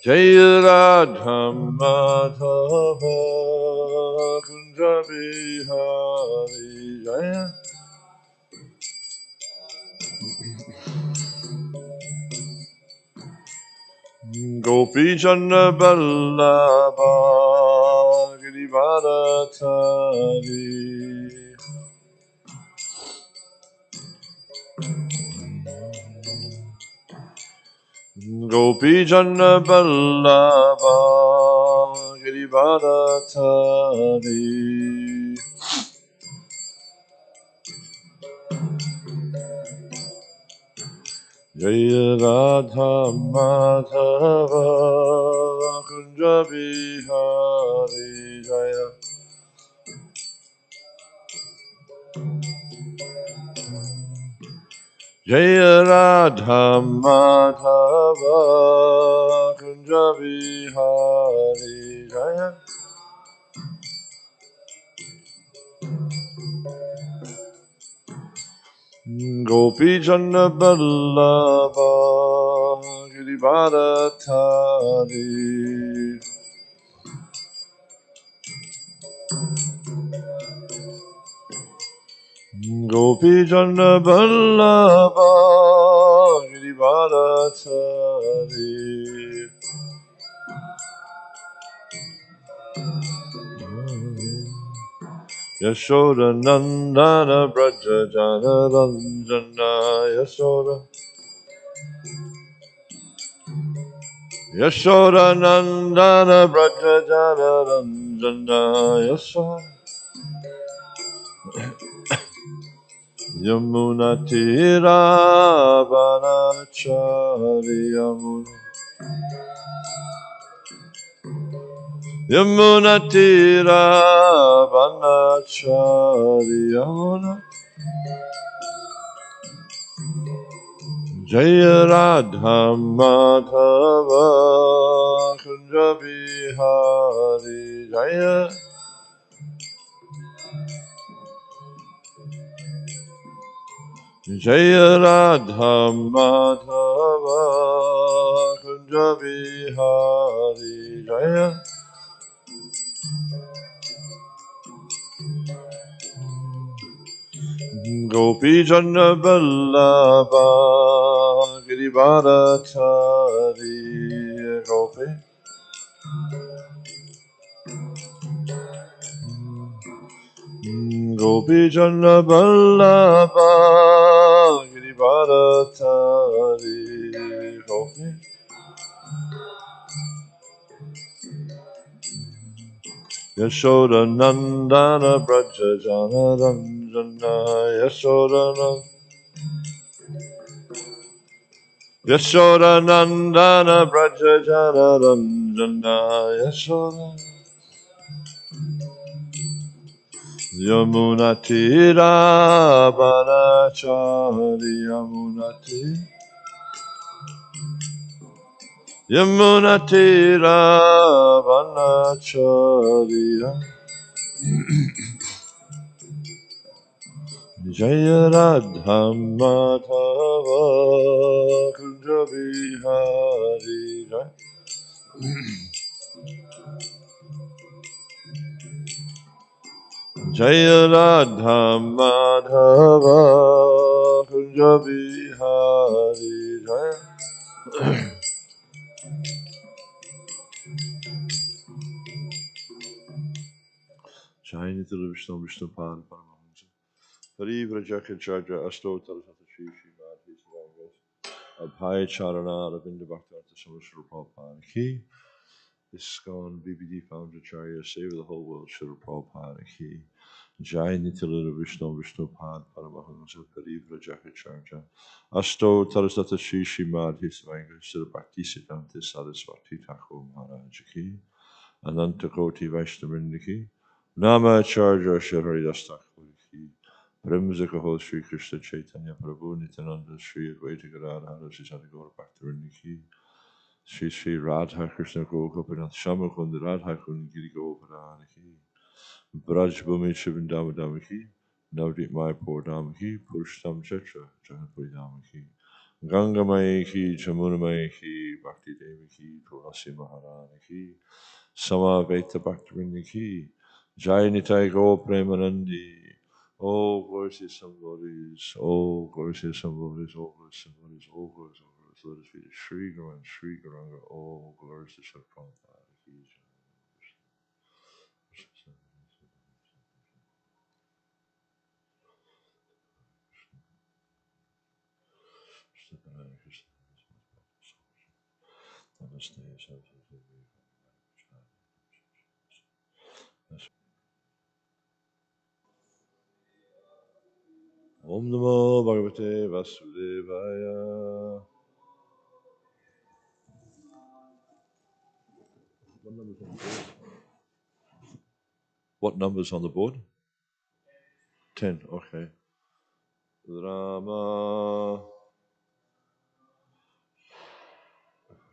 Jaya Radha Madhava Kunja Bihari Jaya Gopi Chandra Vallabha Girivardhari Gopi Chandra Vallabha Girivardhari Jaya Radha Madhava Kunja Bihari Jaya Jaya Radha Madhava Kunja Bihari Jaya Gopi Chandra Vallabha Girivardhari Gopi Chandra Vallabha Girivardhari Yashoda Nandana Braja Jana Ranjana Yashoda Nandana Braja Jana Ranjana Yamuna Tira Vanachari Yamuna Tira Vanachari Yamuna Jaya Radha Madhava Kunja Bihari Jaya Jaya Radha Madhava Kunja Bihari Jaya Gopi Chandra Vallabha Girivardhari Gopi Gopi Chandra Vallabha Girivardhari Gopi Yashoda Nandana Braja Jana Ranjana Yashoda Nandana Braja Jana Ranjana Yashoda Yamuna Tira Vanachari Yamuna Tira Vanachari Jaya Radha Madhava Kunja Bihari Jaya Radha Madhava Kunja Bihari Jaya Jai Nitya Vishnu Vishnu Pan Paramahansa Hari Vrajaka Charja Asto Talasata Shri Srimad His Abhay Charana Ravinda Bhakta Samasra Prabhupada Ki ISKCON BBD Founder Acharya Save the Whole World Srila Prabhupada Ki Jai Nitya Vishnu Vishnu Pan Paramahansa Hari Vrajaka Charja Asto Talasata Shri Srimad His Sri Bhakti Siddhanta Saraswati Thakur Maharaj Ki Ananta Koti Vaishnavinda Ki Nama Acharya Shri Dastakuri Ki Premjaka Ho Sri Krishna Chaitanya Prabhu Nityananda Sri Advaita Gadadhara Sri Sadhguru Bhaktivinoda Ki Sri Sri Radha Krishna Gopinath Shama Kunda Radha Kunda Giri Govardhana Ki Braj Bhumi Shivindama Dama Ki Navdip Mayapur Dama Ki Purushtam Chetra Jahanpuri Dama Ki Gangamai ki, Jamunamai ki, Bhakti Devi ki, Tulasi Maharani ki, Sama Veta Bhaktivinoda ki, Jai Nitai Go Premanandi, oh glories to somebodies, oh glories to somebodies, oh glories to somebodies, oh glories, oh glories, let us be the Shri Guru and Shri Garanga, oh glories to Shri Om Namo Bhagavate Vasudevaya. What number's on the board? 10, okay. Rama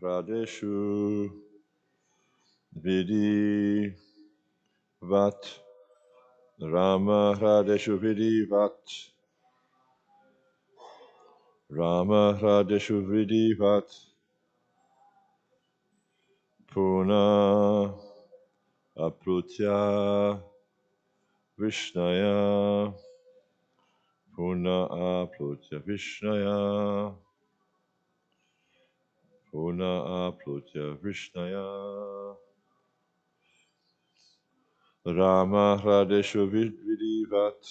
Radeshu Vidi Vat Rama Radeshu Vidi Vat Rama Radeshu Vidi Vat Puna Aprutya Vishnaya Puna Aprutya Vishnaya Puna Aprutya Vishnaya Rama Radeshu Vidi Vat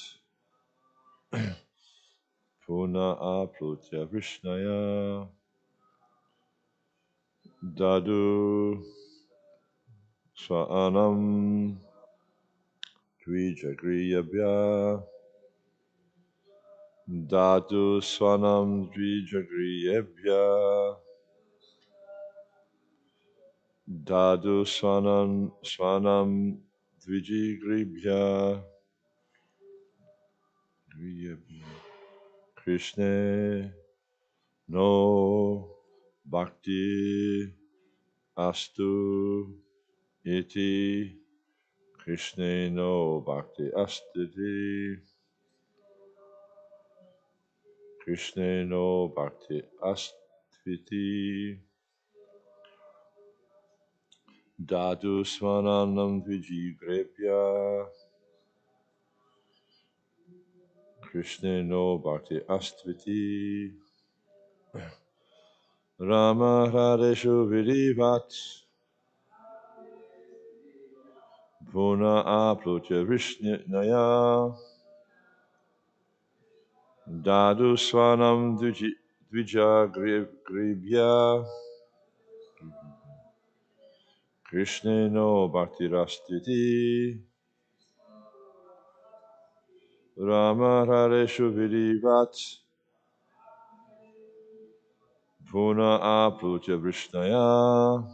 Puna Aprutya Vishnaya Dadu Swanam Dvijagriyabhya Dadu Swanam Dvijagriyabhya Dadu Swanam Dvijigribhya Krishna no Bhakti Astu Iti Krishna no Bhakti Astiti Krishna no Bhakti Astviti Dadu Swananam Vijigrebhya Krishna no Bhakti Astviti Rama Radeshu Vidivat Puna Aplutya Vishnaya Dadu Swanam Dvijagrebhya Krishna no Bhakti Rastviti Rama Radeshu Vidivat Puna Aplutya Vishnaya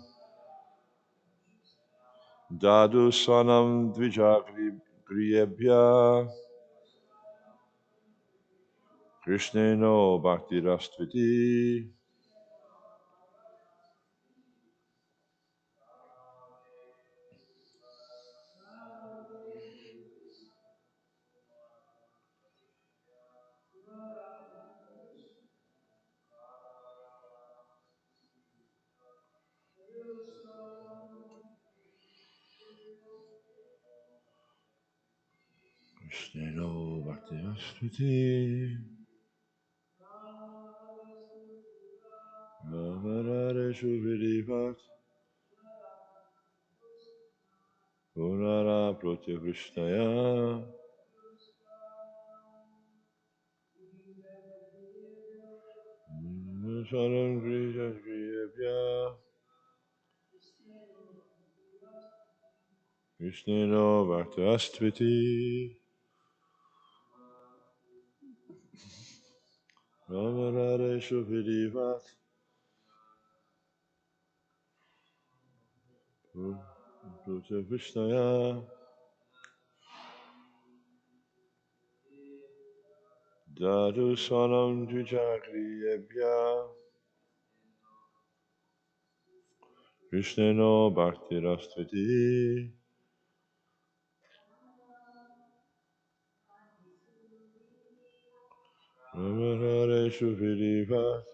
Dadu Swanam Dvijagriyebhya Krishna no Bhakti Rastviti Krishna no Bhakti Rastviti Ramaradeshu Vidivat Punara Protya Krishnaya Shanam Grija Griyabhya Krishna no Bhakti Rastviti Ramaradeshu Vidivat Protya Krishnaya Dadu Swanam Dvijagriyebhya Krishna no Bhakti Rastvati Ramahareshu Vidivat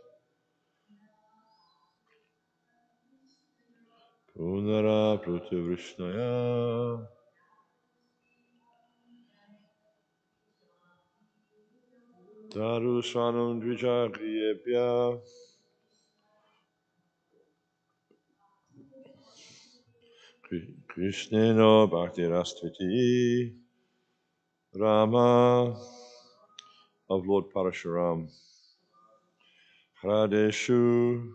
Punara Prutivishnaya Darusvanam Dvijagriyebhya Krishneno Bhaktirastviti Rama of Lord Parashuram Hradeshu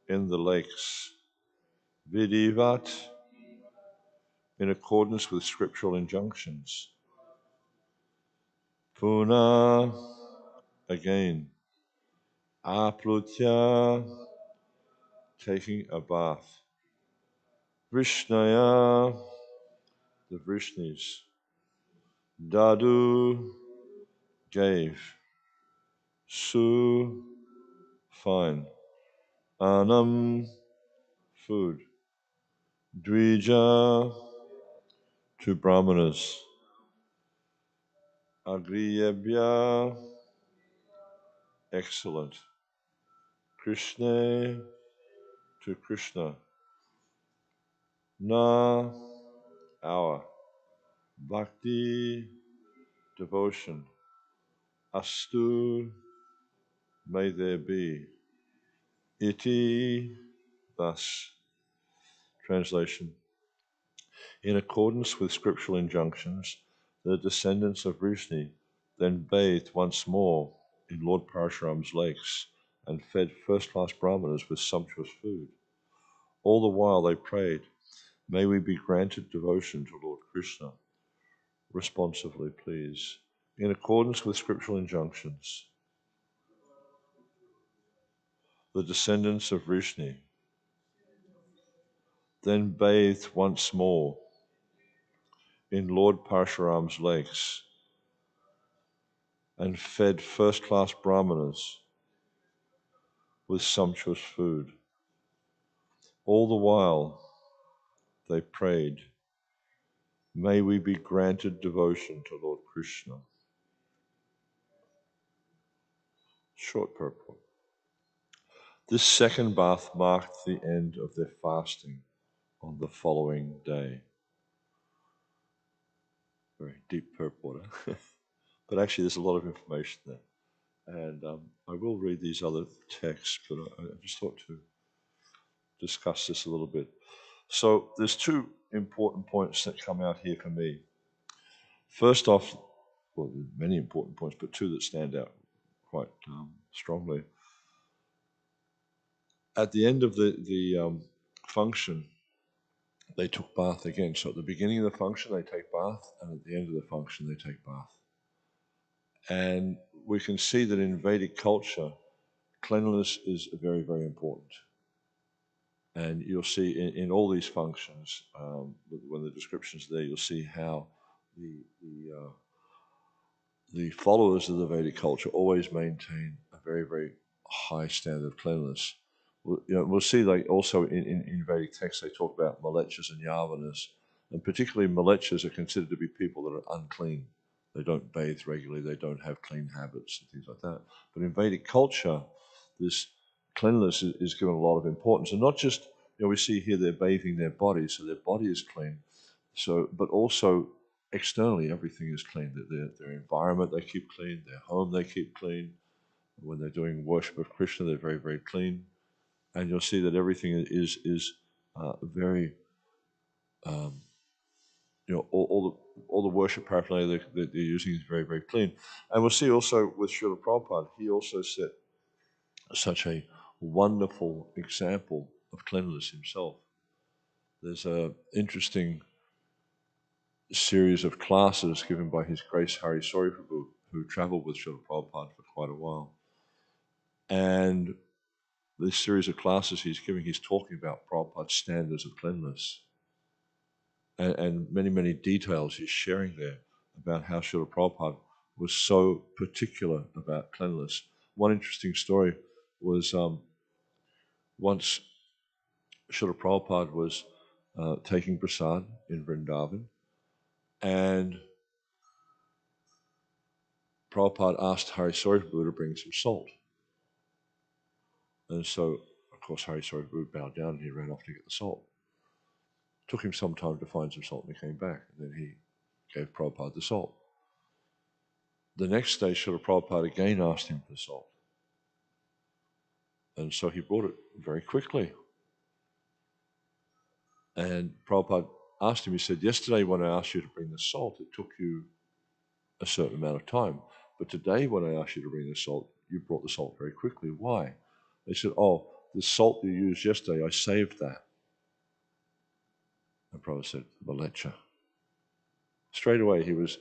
in the lakes Vidivat in accordance with scriptural injunctions Puna again Aplutya taking a bath Vishnaya the Vrishnis Dadu gave Su fine Anam food Dvija to Brahmanas Agriyabhya excellent Krishna to Krishna Na our Bhakti devotion Astu may there be Iti thus translation in accordance with scriptural injunctions the descendants of Vrishni then bathed once more in Lord Parashuram's lakes and fed first-class brahmanas with sumptuous food. All the while they prayed, may we be granted devotion to Lord Krishna. Responsively, please. In accordance with scriptural injunctions, the descendants of Vrishni then bathed once more in Lord Parshuram's lakes and fed first-class brahmanas with sumptuous food. All the while they prayed, may we be granted devotion to Lord Krishna. Short purport. This second bath marked the end of their fasting on the following day. Very deep purport, huh? But actually there's a lot of information there. And I will read these other texts, but I just thought to discuss this a little bit. So there's two important points that come out here for me. First off, well, there's many important points, but two that stand out quite strongly. At the end of the function, they took bath again. So at the beginning of the function, they take bath, and at the end of the function, they take bath. And we can see that in Vedic culture, cleanliness is very, very important. And you'll see in all these functions, when the description's there, you'll see how the followers of the Vedic culture always maintain a very, very high standard of cleanliness. We'll see, like also in Vedic texts, they talk about malechas and yavanas, and particularly malechas are considered to be people that are unclean. They don't bathe regularly, they don't have clean habits and things like that. But in Vedic culture, this cleanliness is given a lot of importance, and not just, we see here they're bathing their bodies, so their body is clean. So, but also externally, everything is clean. Their environment they keep clean, their home they keep clean. When they're doing worship of Krishna, they're very, very clean. And you'll see that everything is very, all the worship paraphernalia that they're using is very, very clean. And we'll see also with Srila Prabhupada, he also set such a wonderful example of cleanliness himself. There's an interesting series of classes given by His Grace Hari Sori Prabhu, who traveled with Srila Prabhupada for quite a while. And this series of classes he's giving, he's talking about Prabhupada's standards of cleanliness. And many, many details he's sharing there about how Srila Prabhupada was so particular about cleanliness. One interesting story was once Srila Prabhupada was taking prasad in Vrindavan, and Prabhupada asked Hari Sori Prabhu to bring some salt. And so, of course, Hari Sariputta bowed down and he ran off to get the salt. Took him some time to find some salt and he came back. And then he gave Prabhupada the salt. The next day, Srila Prabhupada again asked him for salt. And so he brought it very quickly. And Prabhupada asked him, he said, yesterday when I asked you to bring the salt, it took you a certain amount of time. But today when I asked you to bring the salt, you brought the salt very quickly. Why? They said, oh, the salt you used yesterday, I saved that. And Prabhupada said, Valecha. Straight away he was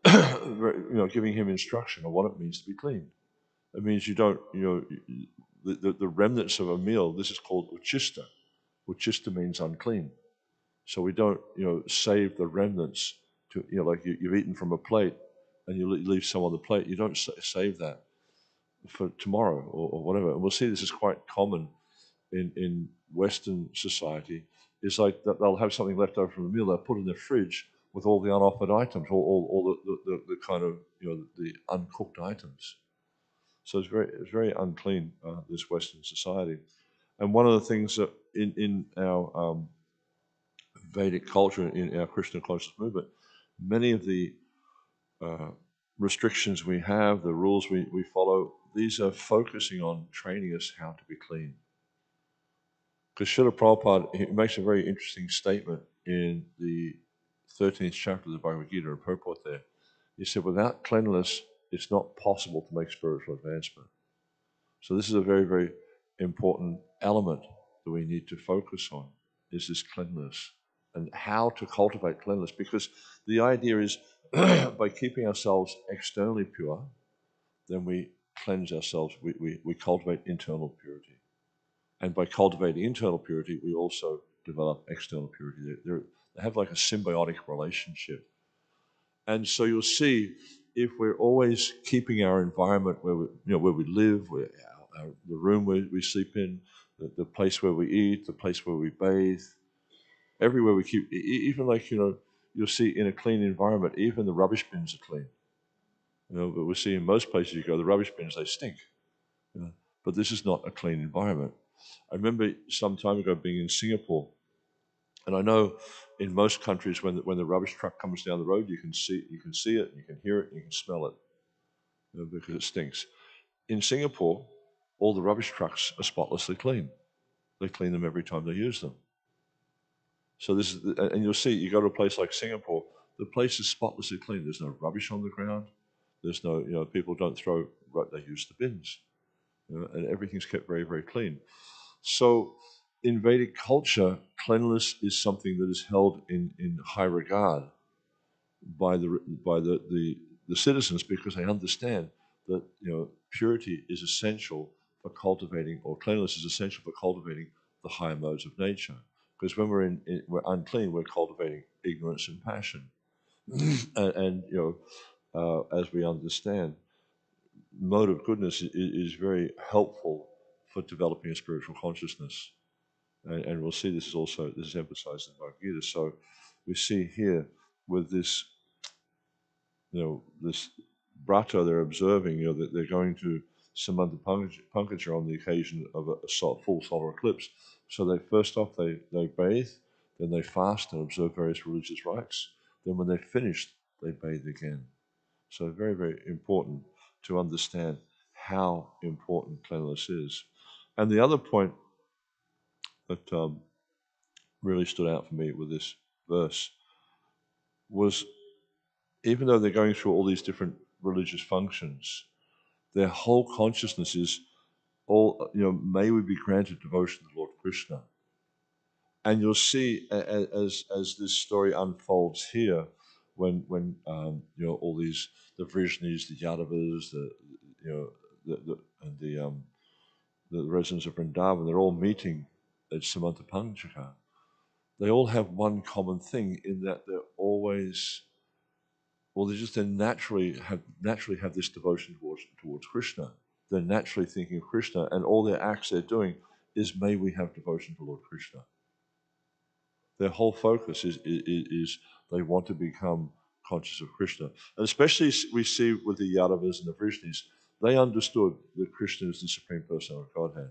giving him instruction on what it means to be clean. It means you don't, the remnants of a meal, this is called uchista. Uchista means unclean. So we don't, save the remnants to, like you've eaten from a plate and you leave some on the plate. You don't save that for tomorrow or whatever. And we'll see this is quite common in Western society. It's like that they'll have something left over from the meal, they'll put it in the fridge with all the unoffered items, all the kind of, the uncooked items. So it's very unclean, this Western society. And one of the things that in our Vedic culture, in our Krishna conscious movement, many of the restrictions we have, the rules we follow, these are focusing on training us how to be clean. Because Srila Prabhupada, he makes a very interesting statement in the 13th chapter of the Bhagavad Gita, a purport there. He said, without cleanliness, it's not possible to make spiritual advancement. So this is a very, very important element that we need to focus on, is this cleanliness and how to cultivate cleanliness. Because the idea is by keeping ourselves externally pure, then we cleanse ourselves, we cultivate internal purity. And by cultivating internal purity, we also develop external purity. They have like a symbiotic relationship. And so you'll see, if we're always keeping our environment where we live, the room where we sleep in, the place where we eat, the place where we bathe, everywhere we keep, even like, you'll see in a clean environment, even the rubbish bins are clean. But we see in most places you go, the rubbish bins, they stink. But this is not a clean environment. I remember some time ago being in Singapore, and I know in most countries when the rubbish truck comes down the road, you can see it, you can hear it, you can smell it, because it stinks. In Singapore, all the rubbish trucks are spotlessly clean. They clean them every time they use them. So this is, and you'll see, you go to a place like Singapore, the place is spotlessly clean. There's no rubbish on the ground. There's no, people don't throw, they use the bins, and everything's kept very, very clean. So in Vedic culture, cleanliness is something that is held in high regard by the citizens, because they understand that purity is essential for cultivating, or cleanliness is essential for cultivating the higher modes of nature. Because when we're unclean, we're cultivating ignorance and passion, and as we understand, mode of goodness is very helpful for developing a spiritual consciousness. And we'll see this is emphasized in Bhagavad Gita. So we see here with this, this brata they're observing, that they're going to Srimad Pankaja on the occasion of a full solar eclipse. So they bathe, then they fast and observe various religious rites. Then when they're finished, they bathe again. So very, very important to understand how important cleanliness is. And the other point that really stood out for me with this verse was, even though they're going through all these different religious functions, their whole consciousness is may we be granted devotion to Lord Krishna. And you'll see as this story unfolds here, when all these, the Vrishnis, the Yadavas, the residents of Vrindavan, they're all meeting at Samanta Panchaka. They all have one common thing, in that they're always, they naturally have this devotion towards Krishna. They're naturally thinking of Krishna, and all their acts they're doing is, may we have devotion to Lord Krishna. Their whole focus is they want to become conscious of Krishna. And especially we see with the Yadavas and the Vrishnis, they understood that Krishna is the Supreme Personality of Godhead.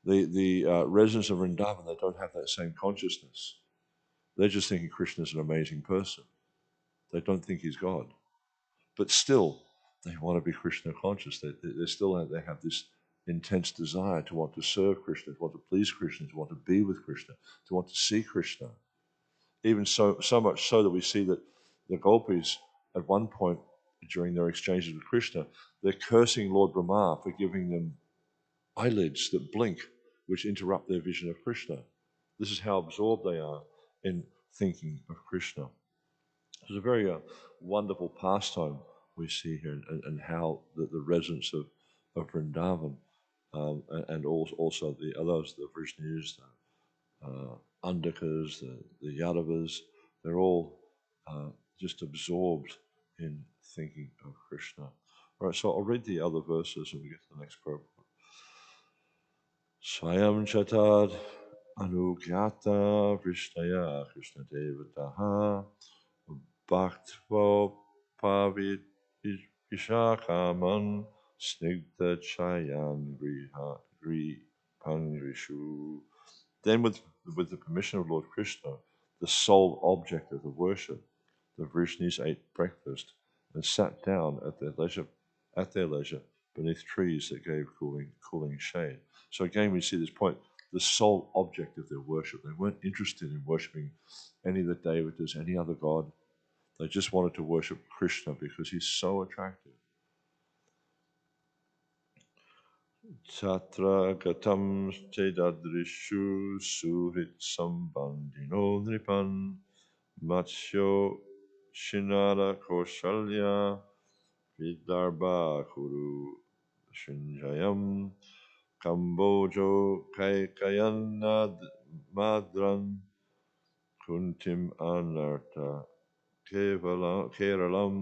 The residents of Vrindavan, they don't have that same consciousness. They're just thinking Krishna is an amazing person. They don't think he's God. But still, they want to be Krishna conscious. They still have this intense desire to want to serve Krishna, to want to please Krishna, to want to be with Krishna, to want to see Krishna. Even so much so that we see that the gopis, at one point during their exchanges with Krishna, they're cursing Lord Brahma for giving them eyelids that blink, which interrupt their vision of Krishna. This is how absorbed they are in thinking of Krishna. It's a very wonderful pastime we see here, and how the residents of Vrindavan, and also the others, the Vishnus, the Andakas, the Yadavas, they're all just absorbed in thinking of Krishna. All right, so I'll read the other verses and we get to the next purport. Swayam Chatad Anugyata Vishnaya Krishna Devataha Bhaktvo Pavit Vishakaman Snigdha Chayan Gri Pangrishu. Then with the permission of Lord Krishna, the sole object of the worship, the Vishnus ate breakfast and sat down at their leisure beneath trees that gave cooling shade. So again we see this point, the sole object of their worship. They weren't interested in worshipping any of the devatas, any other god. They just wanted to worship Krishna because he's so attractive. Chatra gatam chedadrishu suhrit sambandino nripan matsyo shinara koshalya vidarbha kuru shinjayam kambojo kayanad madran kuntim anarta keralam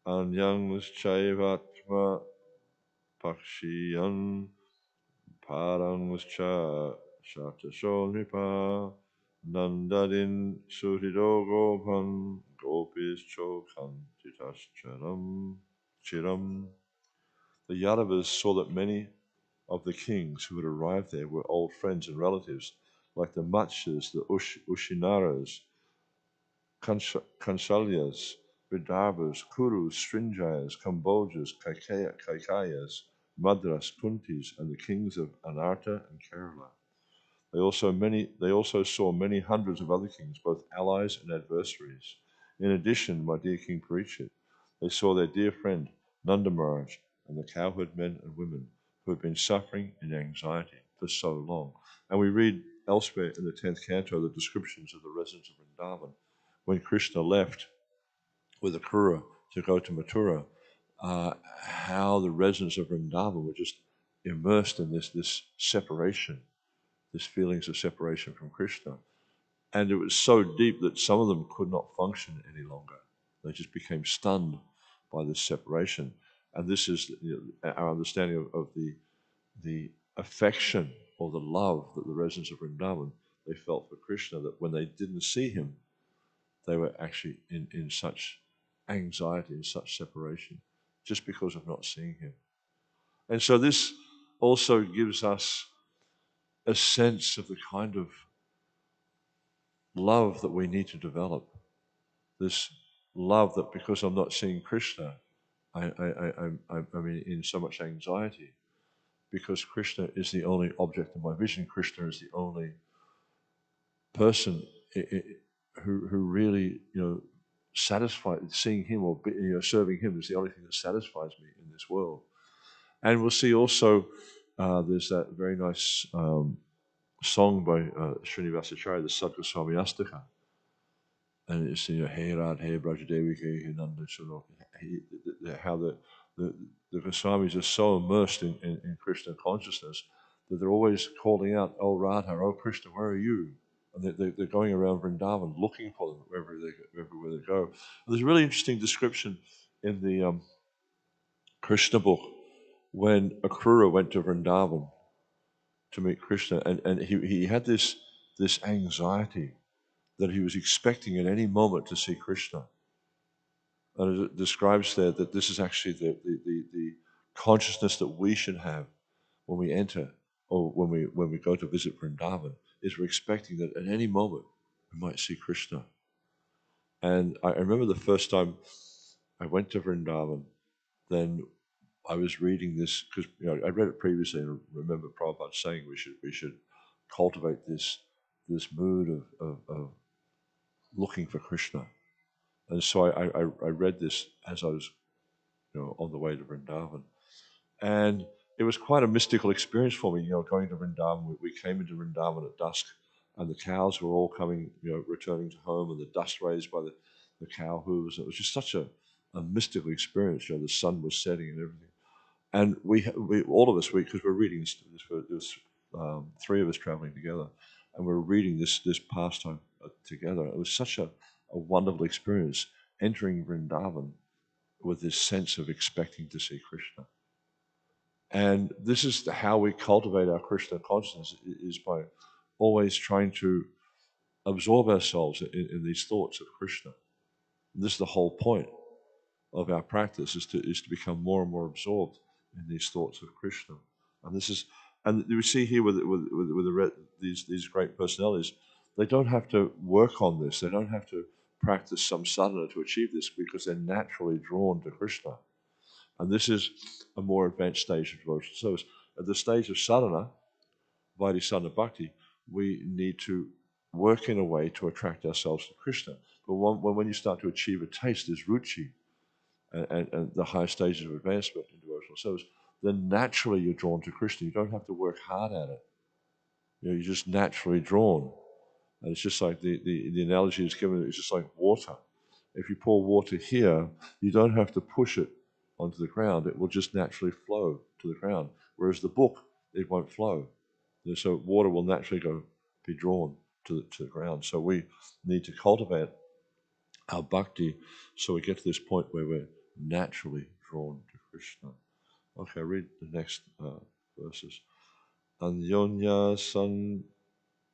anyang chaivatma pakshiyan paranguscha shatasonipa nandadin suridogopan gopis chokantitascharam chiram. The Yadavas saw that many of the kings who had arrived there were old friends and relatives, like the Matsyas, the Ushinaras, Kansalyas, Vidarbhas, Kurus, Srinjayas, Kambojas, Kaikayas, Madras, Kuntis, and the kings of Anarta and Kerala. They also saw many hundreds of other kings, both allies and adversaries. In addition, my dear King Parikshit, they saw their dear friend Nanda Maharaj and the cowherd men and women who had been suffering in anxiety for so long. And we read elsewhere in the 10th canto the descriptions of the residents of Vrindavan. When Krishna left with Akrura to go to Mathura, how the residents of Vrindavan were just immersed in this separation, these feelings of separation from Krishna. And it was so deep that some of them could not function any longer. They just became stunned by this separation. And this is our understanding of the affection or the love that the residents of Vrindavan, they felt for Krishna, that when they didn't see him, they were actually in such anxiety, in such separation, just because of not seeing him. And so this also gives us a sense of the kind of love that we need to develop. This love that because I'm not seeing Krishna, I'm in so much anxiety, because Krishna is the only object of my vision. Krishna is the only person who really, satisfied. Seeing him or serving him is the only thing that satisfies me in this world. And we'll see also there's that very nice song by Srinivasacharya, the Sadgoswami Astaka. And it's, Hey Rad, Hey Brajadevi, Hey Nanda, how the Goswamis are so immersed in Krishna consciousness that they're always calling out, Oh Radha, oh Krishna, where are you? And they're going around Vrindavan looking for them everywhere they go. And there's a really interesting description in the Krishna book when Akrura went to Vrindavan to meet Krishna, and he had this anxiety that he was expecting at any moment to see Krishna. And it describes there that this is actually the consciousness that we should have when we enter or when we go to visit Vrindavan, is we're expecting that at any moment we might see Krishna. And I remember the first time I went to Vrindavan, then I was reading this because I read it previously, and I remember Prabhupada saying we should cultivate this mood of looking for Krishna. And so I read this as I was on the way to Vrindavan, and it was quite a mystical experience for me. Going to Vrindavan, we came into Vrindavan at dusk, and the cows were all coming, returning to home, and the dust raised by the cow hooves. It was just such a mystical experience. The sun was setting and everything. And we all of us, because we're reading this, there was three of us traveling together, and we're reading this pastime together. It was such a wonderful experience entering Vrindavan with this sense of expecting to see Krishna. And this is how we cultivate our Krishna consciousness, is by always trying to absorb ourselves in these thoughts of Krishna. And this is the whole point of our practice, is to become more and more absorbed in these thoughts of Krishna. And we see here with these great personalities, they don't have to work on this. They don't have to practice some sadhana to achieve this, because they're naturally drawn to Krishna. And this is a more advanced stage of devotional service. At the stage of sadhana, Vaidhi sadhana bhakti, we need to work in a way to attract ourselves to Krishna. But when you start to achieve a taste, there's ruchi, and the higher stages of advancement in devotional service, then naturally you're drawn to Krishna. You don't have to work hard at it. You're just naturally drawn. And it's just like the analogy is given, it's just like water. If you pour water here, you don't have to push it onto the ground. It will just naturally flow to the ground. Whereas the book, it won't flow. So water will naturally be drawn to the ground. So we need to cultivate our bhakti so we get to this point where we're naturally drawn to Krishna. Okay, read the next verses. Anyonya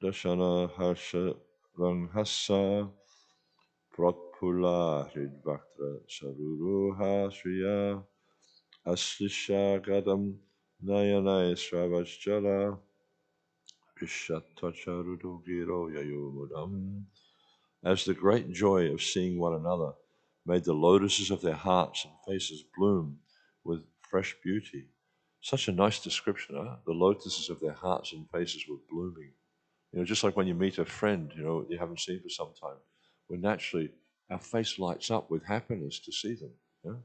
sandashana harsha ranghasa pratpula hridvaktra saruruha shriya aslisha gadam nayanaya sravajjala vishattacharudogiro yayomudam. As the great joy of seeing one another made the lotuses of their hearts and faces bloom with fresh beauty. Such a nice description, huh? The lotuses of their hearts and faces were blooming. Just like when you meet a friend, you haven't seen for some time, when naturally our face lights up with happiness to see them. Yeah?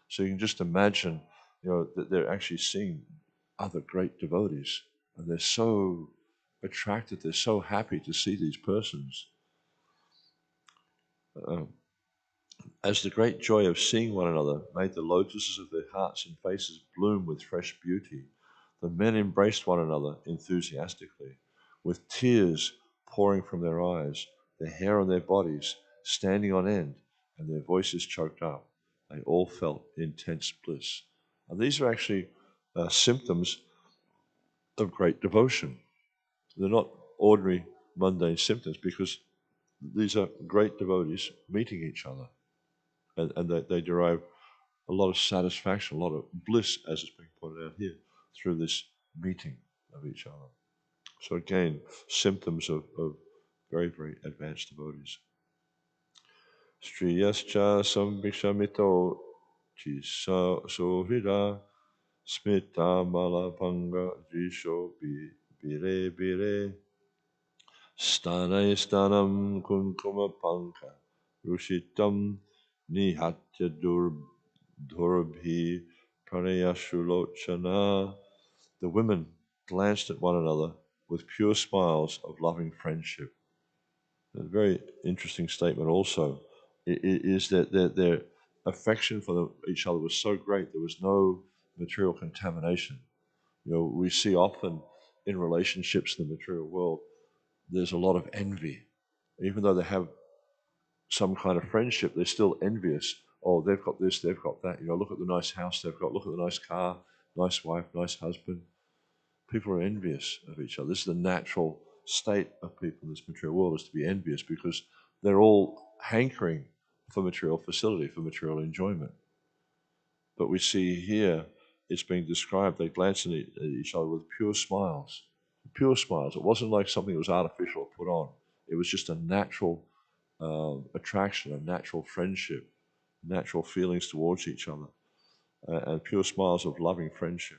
So you can just imagine, that they're actually seeing other great devotees, and they're so attracted, they're so happy to see these persons. As the great joy of seeing one another made the lotuses of their hearts and faces bloom with fresh beauty, the men embraced one another enthusiastically, with tears pouring from their eyes, their hair on their bodies standing on end, and their voices choked up. They all felt intense bliss. And these are actually symptoms of great devotion. They're not ordinary mundane symptoms, because these are great devotees meeting each other. And they derive a lot of satisfaction, a lot of bliss, as is being pointed out here, through this meeting of each other. So again, symptoms of very, very advanced devotees. Striyascha sambhikshamito chisa sohrida smita malapanga jisho bire bire stanai stanam kunkuma panka rushitam nihatya durabhi pranayashulochana. The women glanced at one another with pure smiles of loving friendship. A very interesting statement also is that their affection for each other was so great, there was no material contamination. We see often in relationships in the material world, there's a lot of envy. Even though they have some kind of friendship, they're still envious. Oh, they've got this, they've got that. Look at the nice house they've got, look at the nice car, nice wife, nice husband. People are envious of each other. This is the natural state of people in this material world, is to be envious, because they're all hankering for material facility, for material enjoyment. But we see here it's being described, they glanced at each other with pure smiles. Pure smiles. It wasn't like something that was artificial or put on. It was just a natural attraction, a natural friendship, natural feelings towards each other, and pure smiles of loving friendship.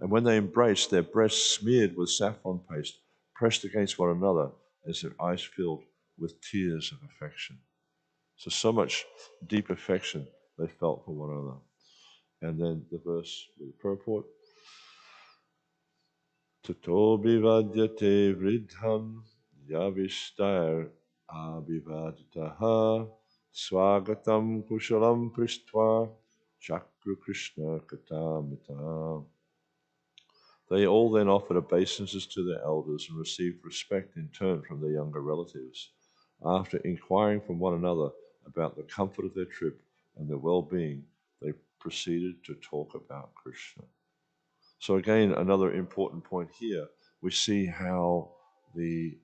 And when they embraced, their breasts smeared with saffron paste, pressed against one another as their eyes filled with tears of affection. So much deep affection they felt for one another. And then the verse with the purport. Tato vivadyate vridham yavistar abhivaditaha swagatam kushalam prishtva chakru krishna katamita. They all then offered obeisances to their elders and received respect in turn from their younger relatives. After inquiring from one another about the comfort of their trip and their well-being, they proceeded to talk about Krishna. So again, another important point here, we see how the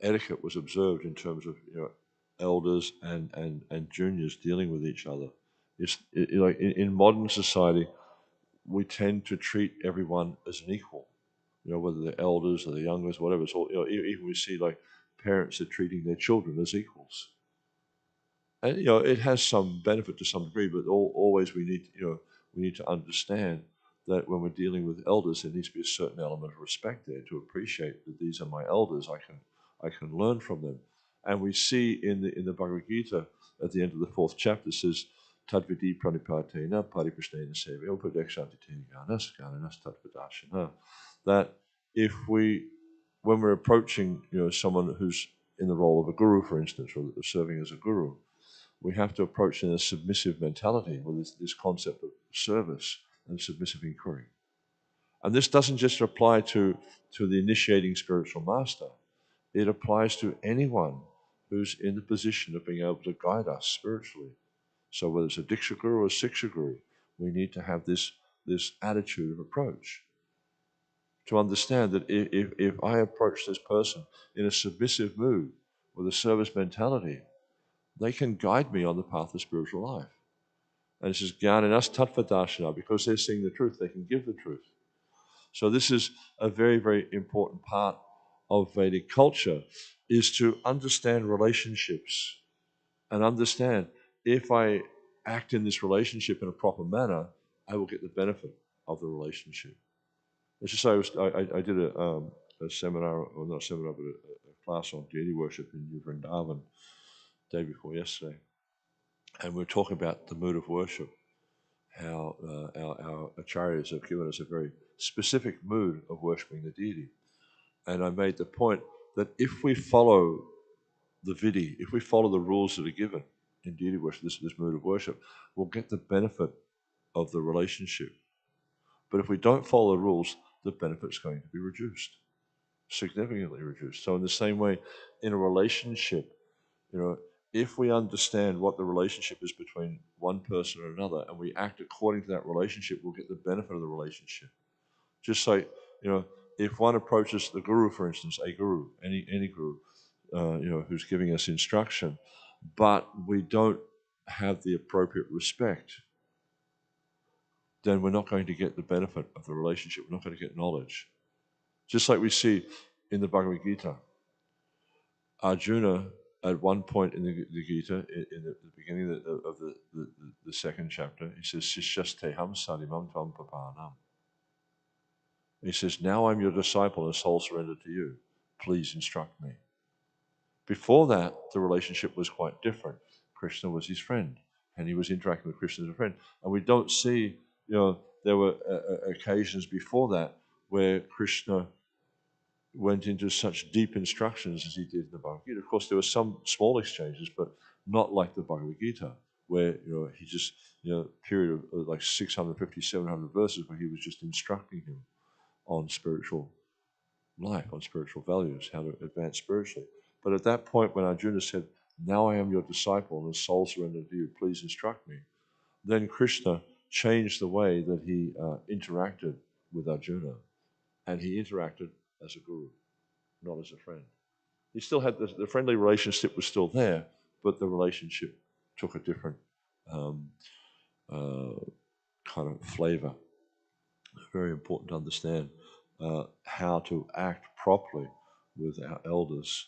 etiquette was observed in terms of elders and juniors dealing with each other. Like in modern society, we tend to treat everyone as an equal. Whether they're elders or the youngest, whatever. It's all, even we see like parents are treating their children as equals. And it has some benefit to some degree, but always we need to understand that when we're dealing with elders, there needs to be a certain element of respect there to appreciate that these are my elders. I can learn from them. And we see in the Bhagavad Gita at the end of the 4th chapter, it says, Tadvidi pranipatena pariprashnena sevyo pradekshanti ganas gananas tadvidashana. That when we're approaching someone who's in the role of a guru, for instance, or serving as a guru, we have to approach in a submissive mentality with this concept of service and submissive inquiry. And this doesn't just apply to the initiating spiritual master. It applies to anyone who's in the position of being able to guide us spiritually. So whether it's a Diksha Guru or a Siksha Guru, we need to have this attitude of approach. To understand that if I approach this person in a submissive mood, with a service mentality, they can guide me on the path of spiritual life. And it says, Gyananas Tattvadarshana, because they're seeing the truth, they can give the truth. So this is a very, very important part of Vedic culture, is to understand relationships and understand if I act in this relationship in a proper manner, I will get the benefit of the relationship. Let's just say I did a seminar, or not a seminar, but a class on deity worship in New Vrindavan day before yesterday. And we were talking about the mood of worship, how our acharyas have given us a very specific mood of worshipping the deity. And I made the point that if we follow the vidhi, if we follow the rules that are given in deity worship, this mood of worship, we'll get the benefit of the relationship. But if we don't follow the rules, the benefit's going to be reduced, significantly reduced. So in the same way, in a relationship, if we understand what the relationship is between one person and another, and we act according to that relationship, we'll get the benefit of the relationship. Just like, if one approaches the guru, for instance, a guru, any guru, who's giving us instruction, but we don't have the appropriate respect, then we're not going to get the benefit of the relationship. We're not going to get knowledge. Just like we see in the Bhagavad Gita, Arjuna, at one point in the Gita, in the beginning of the 2nd chapter, he says, Sishyasteham sadimam tvam papanam. He says, now I'm your disciple and soul surrendered to you. Please instruct me. Before that, the relationship was quite different. Krishna was his friend, and he was interacting with Krishna as a friend. And we don't see, there were occasions before that where Krishna went into such deep instructions as he did in the Bhagavad Gita. Of course, there were some small exchanges, but not like the Bhagavad Gita, where he just, period of like 650, 700 verses where he was just instructing him on spiritual life, on spiritual values, how to advance spiritually. But at that point when Arjuna said, now I am your disciple and the soul surrendered to you, please instruct me, then Krishna changed the way that he interacted with Arjuna. And he interacted as a guru, not as a friend. He still had the friendly relationship was still there, but the relationship took a different kind of flavor. Very important to understand how to act properly with our elders.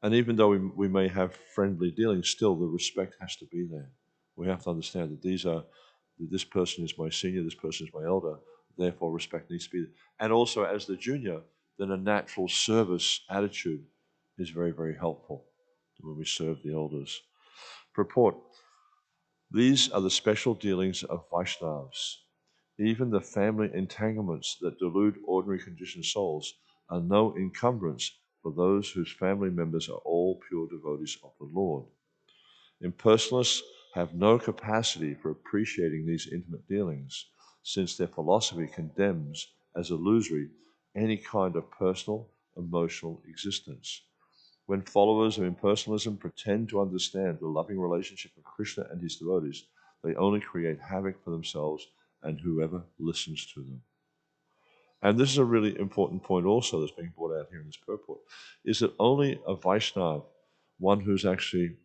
And even though we may have friendly dealings, still the respect has to be there. We have to understand that this person is my senior, this person is my elder, therefore respect needs to be there. And also as the junior, then a natural service attitude is very, very helpful when we serve the elders. Purport. These are the special dealings of Vaishnavas. Even the family entanglements that delude ordinary conditioned souls are no encumbrance for those whose family members are all pure devotees of the Lord. Impersonalists have no capacity for appreciating these intimate dealings, since their philosophy condemns as illusory any kind of personal, emotional existence. When followers of impersonalism pretend to understand the loving relationship of Krishna and his devotees, they only create havoc for themselves and whoever listens to them. And this is a really important point also that's being brought out here in this purport, is that only a Vaishnava, one who's actually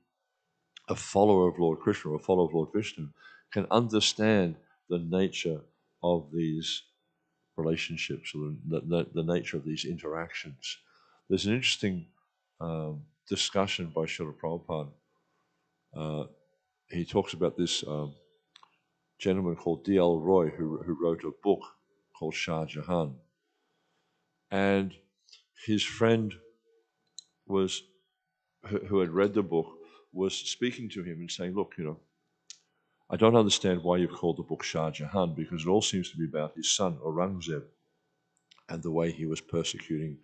a follower of Lord Krishna or a follower of Lord Vishnu, can understand the nature of these relationships, or the nature of these interactions. There's an interesting discussion by Srila Prabhupada. He talks about this gentleman called D.L. Roy who wrote a book called Shah Jahan. And his friend who had read the book was speaking to him and saying, look, I don't understand why you've called the book Shah Jahan, because it all seems to be about his son, Aurangzeb, and the way he was persecuting,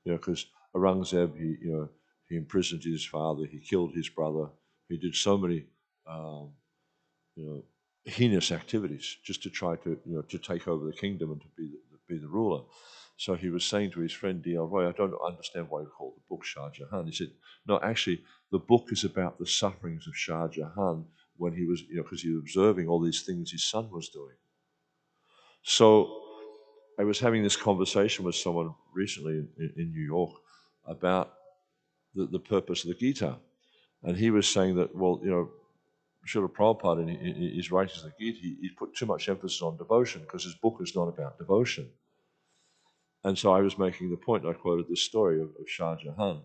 because Aurangzeb, he imprisoned his father, he killed his brother, he did so many, heinous activities just to try to, to take over the kingdom and to be the ruler. So he was saying to his friend D.L. Roy, I don't understand why you call the book Shah Jahan. He said, no, actually, the book is about the sufferings of Shah Jahan when he was, because he was observing all these things his son was doing. So I was having this conversation with someone recently in New York about the purpose of the Gita. And he was saying that, well, Srila Prabhupada in his writings of the Gita, he put too much emphasis on devotion because his book is not about devotion. And so I was making the point, I quoted this story of Shah Jahan,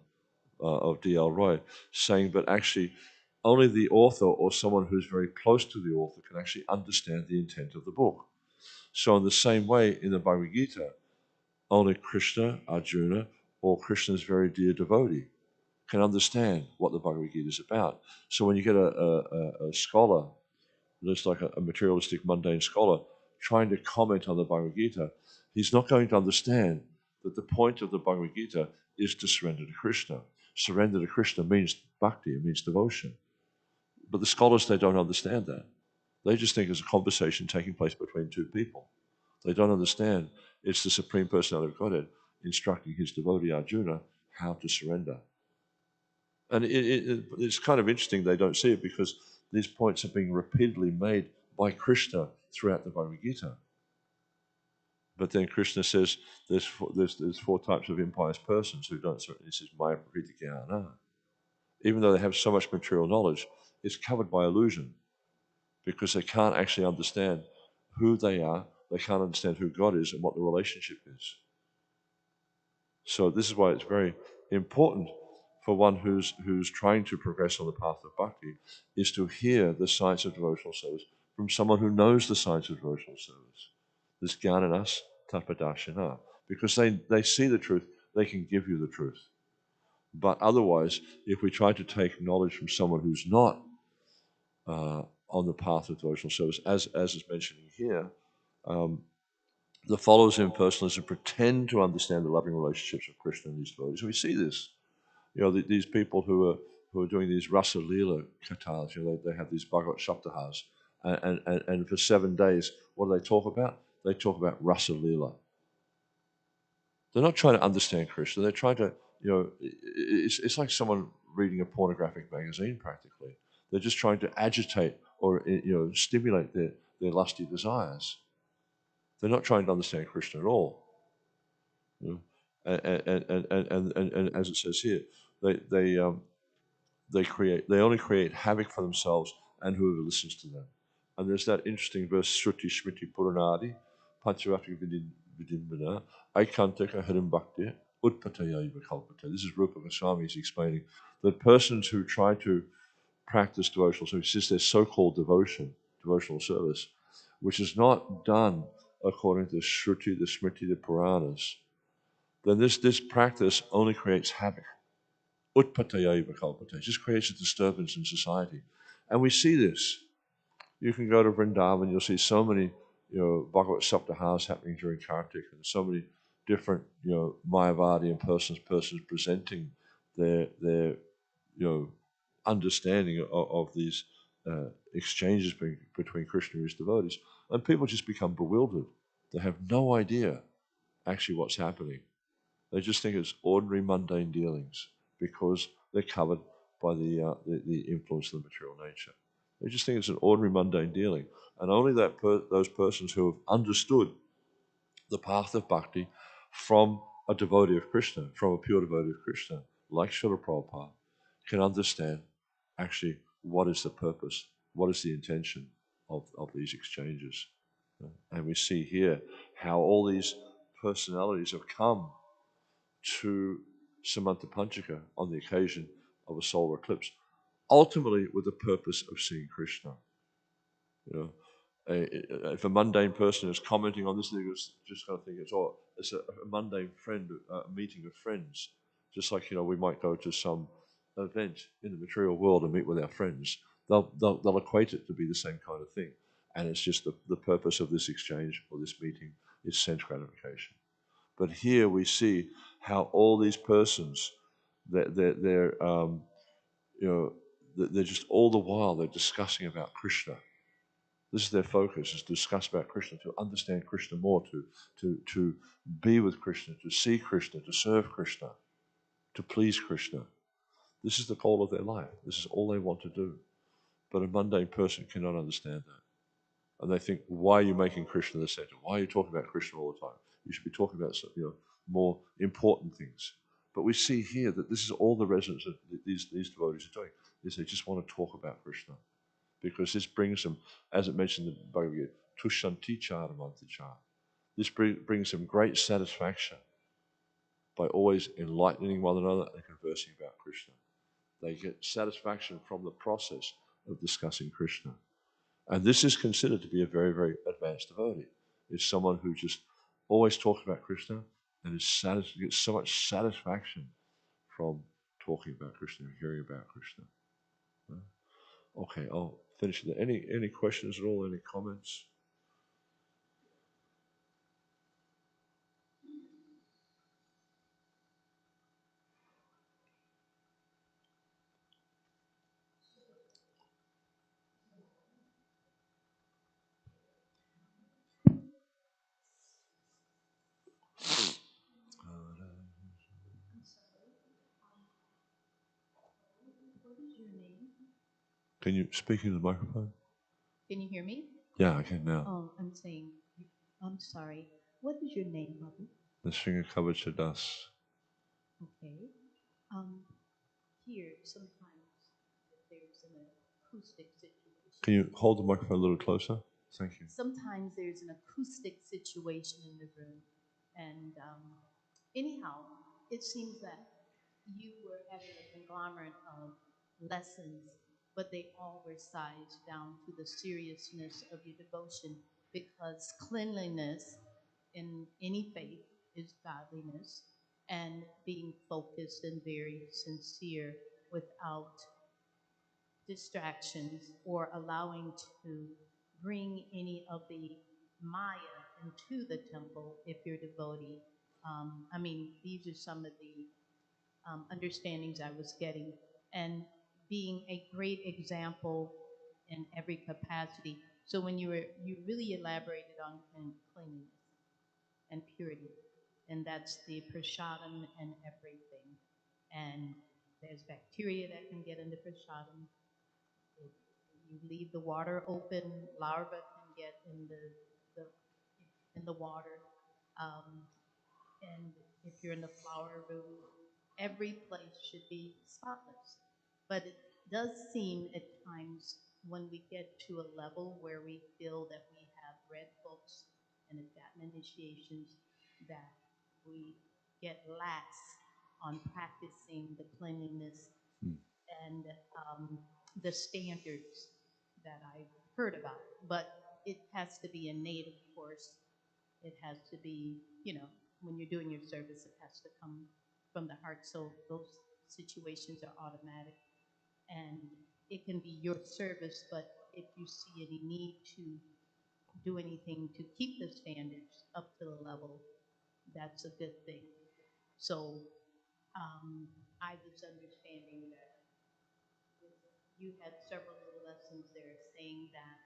of D.L. Roy, saying, but actually only the author or someone who's very close to the author can actually understand the intent of the book. So in the same way, in the Bhagavad Gita, only Krishna, Arjuna, or Krishna's very dear devotee can understand what the Bhagavad Gita is about. So when you get a scholar, just like a materialistic, mundane scholar, trying to comment on the Bhagavad Gita, he's not going to understand that the point of the Bhagavad Gita is to surrender to Krishna. Surrender to Krishna means bhakti, it means devotion. But the scholars, they don't understand that. They just think it's a conversation taking place between two people. They don't understand it's the Supreme Personality of Godhead instructing his devotee Arjuna how to surrender. And it's kind of interesting they don't see it, because these points are being repeatedly made by Krishna throughout the Bhagavad Gita. But then Krishna says there's four types of impious persons who don't surrender. He says, Maya Prakriti Jnana. Even though they have so much material knowledge, it's covered by illusion, because they can't actually understand who they are, they can't understand who God is and what the relationship is. So this is why it's very important for one who's trying to progress on the path of bhakti, is to hear the science of devotional service from someone who knows the science of devotional service. This jnananas tapadashana. Because they see the truth, they can give you the truth. But otherwise, if we try to take knowledge from someone who's not on the path of devotional service, as is mentioning here, the followers of impersonalism pretend to understand the loving relationships of Krishna and his devotees. We see this. These people who are doing these Rasa Leela kathas, they have these Bhagavat Saptahas, and for 7 days, what do they talk about? They talk about Rasa Leela. They're not trying to understand Krishna. They're trying to, it's like someone reading a pornographic magazine practically. They're just trying to agitate or stimulate their lusty desires. They're not trying to understand Krishna at all. And as it says here, they only create havoc for themselves and whoever listens to them. And there's that interesting verse, Shruti Smriti Puranadi, Pancharatri Vidimbana, Aikantaka Harim Bhakti, Utpatayaiva Kalpata. This is Rupa Goswami is explaining that persons who try to practice devotional service, this is their so-called devotional service, which is not done according to the Shruti, the Smriti, the Puranas, then this practice only creates havoc. Utpatayaiva Kalpata. It just creates a disturbance in society. And we see this. You can go to Vrindavan, you'll see so many, Bhagavad Saptahas happening during Kartik, and so many different, Mayavadi and persons presenting their understanding of these exchanges between Krishna and his devotees. And people just become bewildered. They have no idea actually what's happening. They just think it's ordinary mundane dealings because they're covered by the influence of the material nature. They just think it's an ordinary mundane dealing. And only those persons who have understood the path of bhakti from a devotee of Krishna, from a pure devotee of Krishna, like Srila Prabhupada, can understand actually what is the purpose, what is the intention of these exchanges. And we see here how all these personalities have come to Samanta Panchaka on the occasion of a solar eclipse, ultimately with the purpose of seeing Krishna. If a mundane person is commenting on this, they're just going to think it's a mundane meeting of friends. Just like we might go to some event in the material world and meet with our friends. They'll equate it to be the same kind of thing, and it's just the purpose of this exchange or this meeting is sense gratification. But here we see how all these persons, they're just all the while they're discussing about Krishna. This is their focus: is to discuss about Krishna, to understand Krishna more, to be with Krishna, to see Krishna, to serve Krishna, to please Krishna. This is the goal of their life. This is all they want to do. But a mundane person cannot understand that. And they think, why are you making Krishna the center? Why are you talking about Krishna all the time? You should be talking about more important things. But we see here that this is all the residents of these devotees are doing, is they just want to talk about Krishna. Because this brings them, as it mentioned in the Bhagavad Gita, Tushanti Charamanti Char. This brings them great satisfaction by always enlightening one another and conversing about Krishna. They get satisfaction from the process of discussing Krishna. And this is considered to be a very, very advanced devotee. It's someone who just always talks about Krishna and gets so much satisfaction from talking about Krishna and hearing about Krishna. Okay, I'll finish there. Any questions at all? Any comments? Can you speak into the microphone? Can you hear me? Yeah, I can now. Oh, I'm saying, I'm sorry. What is your name, Prabhu? Narashima Kavaca Das. Okay. Here, sometimes there's an acoustic situation. Can you hold the microphone a little closer? Thank you. Sometimes there's an acoustic situation in the room. And anyhow, it seems that you were having a conglomerate of lessons, but they all were sized down to the seriousness of your devotion, because cleanliness in any faith is godliness, and being focused and very sincere without distractions or allowing to bring any of the Maya into the temple if you're devotee. These are some of the understandings I was getting, and being a great example in every capacity. So when you really elaborated on cleanliness and purity, and that's the prasadam and everything. And there's bacteria that can get into prasadam. If you leave the water open, larvae can get the in the water. Um, and if you're in the flower room, every place should be spotless. But it does seem at times when we get to a level where we feel that we have read books and have gotten initiations, that we get lax on practicing the cleanliness and the standards that I've heard about. But it has to be innate, of course. It has to be, when you're doing your service, it has to come from the heart. So those situations are automatic. And it can be your service, but if you see any need to do anything to keep the standards up to the level, that's a good thing. So I was understanding that you had several little lessons there saying that,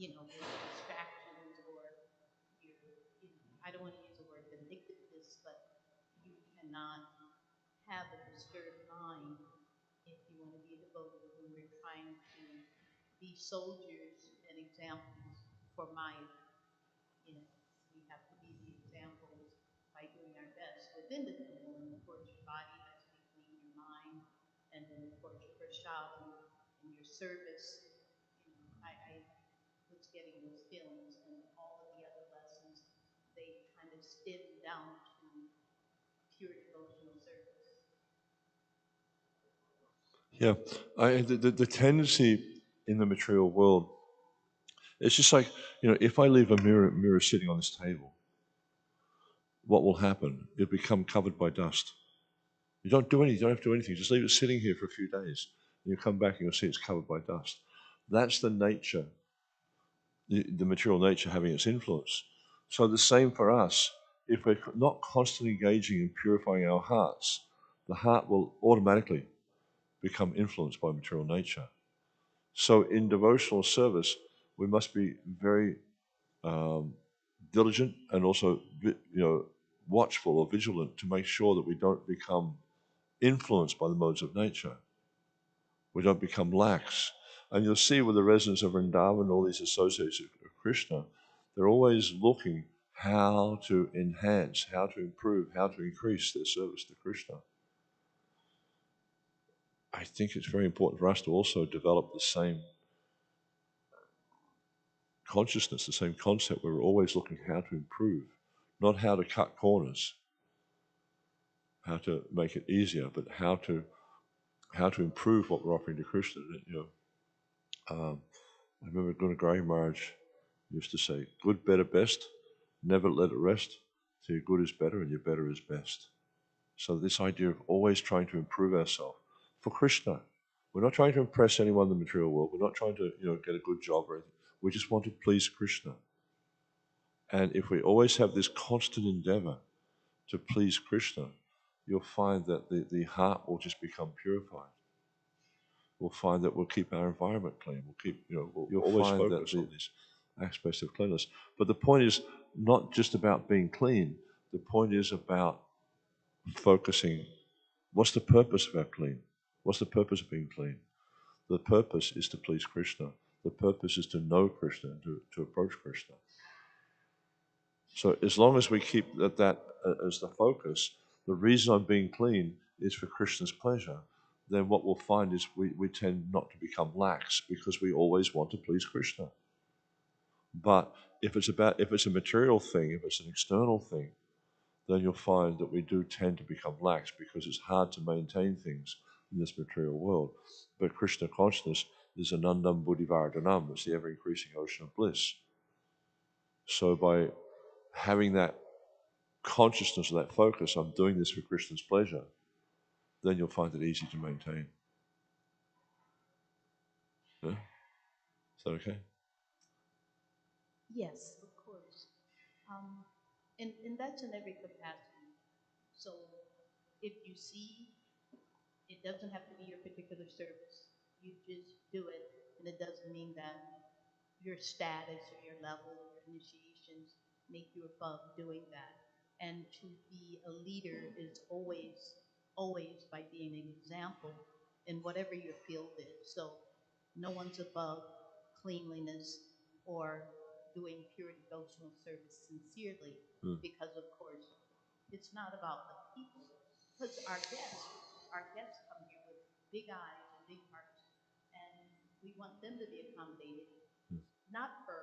there's distractions or I don't want to use the word vindictiveness, but you cannot have a disturbed mind if you want to be a devotee when we're trying to be soldiers and examples for Maya. You know, we have to be the examples by doing our best within the temple. And of course, your body has to be clean, your mind, and then of course your prashadam and your service. I was getting those feelings, and all of the other lessons they kind of stem down to pure devotional service. Yeah, the tendency in the material world, it's just like, if I leave a mirror sitting on this table, what will happen? It'll become covered by dust. You don't do anything. You don't have to do anything. Just leave it sitting here for a few days. And you come back and you'll see it's covered by dust. That's the nature, the material nature having its influence. So the same for us. If we're not constantly engaging in purifying our hearts, the heart will automatically become influenced by material nature. So in devotional service, we must be very diligent and also, watchful or vigilant to make sure that we don't become influenced by the modes of nature. We don't become lax. And you'll see with the residents of Vrindavan, all these associates of Krishna, they're always looking how to enhance, how to improve, how to increase their service to Krishna. I think it's very important for us to also develop the same consciousness, the same concept where we're always looking how to improve, not how to cut corners, how to make it easier, but how to improve what we're offering to Krishna. I remember Guru Grahi Maharaj used to say, good, better, best, never let it rest, so your good is better and your better is best. So this idea of always trying to improve ourselves for Krishna. We're not trying to impress anyone in the material world. We're not trying to get a good job or anything. We just want to please Krishna. And if we always have this constant endeavor to please Krishna, you'll find that the heart will just become purified. We'll find that we'll keep our environment clean. We'll keep, you'll always focus on these aspects of cleanliness. But the point is not just about being clean. The point is about focusing. What's the purpose of our clean? What's the purpose of being clean? The purpose is to please Krishna. The purpose is to know Krishna and to approach Krishna. So as long as we keep that as the focus, the reason I'm being clean is for Krishna's pleasure, then what we'll find is we tend not to become lax because we always want to please Krishna. But if it's a material thing, if it's an external thing, then you'll find that we do tend to become lax because it's hard to maintain things in this material world. But Krishna consciousness is anandam buddhivardhanam, it's the ever-increasing ocean of bliss. So by having that consciousness of that focus, I'm doing this for Krishna's pleasure, then you'll find it easy to maintain. Yeah? Is that okay? Yes, of course. And that's in every capacity. So if you see, it doesn't have to be your particular service. You just do it, and it doesn't mean that your status or your level or your initiations make you above doing that. And to be a leader is always by being an example in whatever your field is. So no one's above cleanliness or doing pure devotional service sincerely, because of course it's not about the people. Because our guests come here with big eyes and big hearts, we want them to be accommodated, not for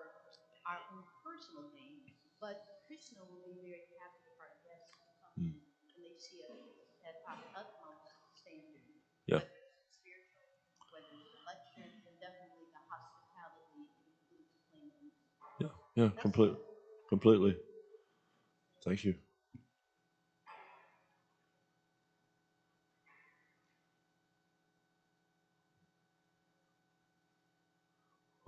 our own personal gain, but Krishna will be very happy if our guests come in and they see us at our utmost standard. Yeah. Whether it's spiritual, whether it's the lecture, and definitely the hospitality includes cleanliness. Yeah, yeah, completely. Thank you.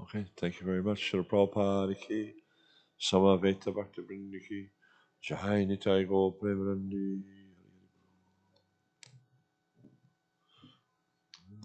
Okay, thank you very much. Srila Prabhupada ki, Samaveta Bhakta Vrindi ki, Jai Nitai Go Premanandi.